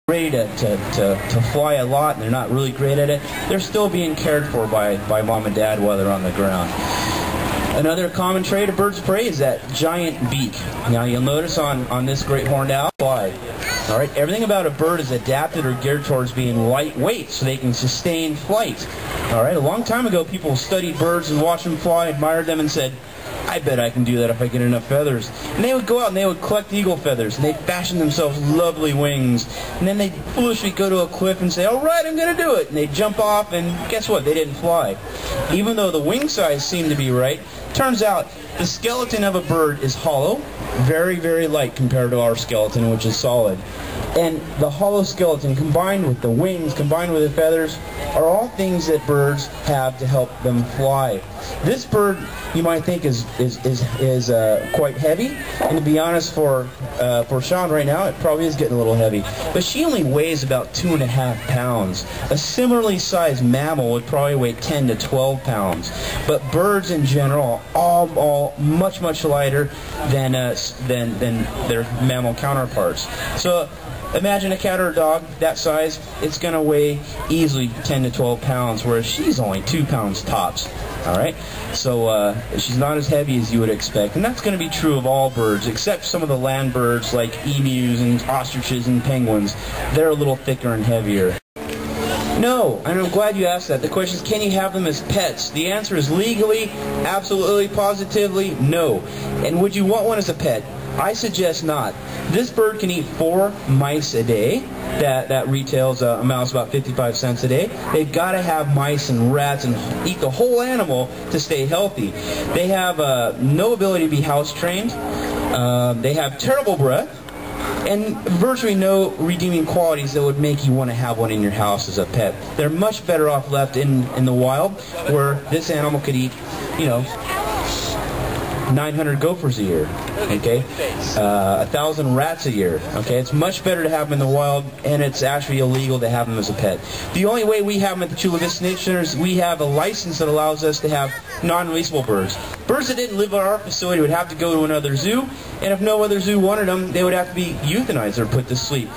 ready to fly a lot and they're not really great at it, they're still being cared for by mom and dad while they're on the ground. Another common trait of birds of prey is that giant beak. Now you'll notice on this great horned owl, fly. All right, everything about a bird is adapted or geared towards being lightweight so they can sustain flight. All right, a long time ago people studied birds and watched them fly, admired them and said, I bet I can do that if I get enough feathers. And they would go out and they would collect eagle feathers and they'd fashion themselves lovely wings. And then they'd foolishly go to a cliff and say, all right, I'm going to do it. And they'd jump off and guess what? They didn't fly. Even though the wing size seemed to be right, turns out the skeleton of a bird is hollow, very, very light compared to our skeleton, which is solid. And the hollow skeleton combined with the wings, combined with the feathers, are all things that birds have to help them fly. This bird, you might think, is quite heavy, and to be honest, for Sean right now, it probably is getting a little heavy. But she only weighs about 2.5 pounds. A similarly sized mammal would probably weigh 10 to 12 pounds. But birds in general are all much lighter than their mammal counterparts. So imagine a cat or a dog that size, it's going to weigh easily 10 to 12 pounds, whereas she's only 2 pounds tops. All right, so she's not as heavy as you would expect, and that's going to be true of all birds, except some of the land birds like emus and ostriches and penguins. They're a little thicker and heavier. No, and I'm glad you asked that. The question is, can you have them as pets? The answer is legally, absolutely, positively, no. And would you want one as a pet? I suggest not. This bird can eat 4 mice a day. That retails a mouse about 55 cents a day. They've got to have mice and rats and eat the whole animal to stay healthy. They have no ability to be house trained. They have terrible breath. And virtually no redeeming qualities that would make you want to have one in your house as a pet. They're much better off left in the wild, where this animal could eat, 900 gophers a year, okay, 1,000 rats a year, okay. It's much better to have them in the wild, and it's actually illegal to have them as a pet. The only way we have them at the Chula Vista Nature Center is we have a license that allows us to have non-releasable birds. Birds that didn't live at our facility would have to go to another zoo, and if no other zoo wanted them, they would have to be euthanized or put to sleep.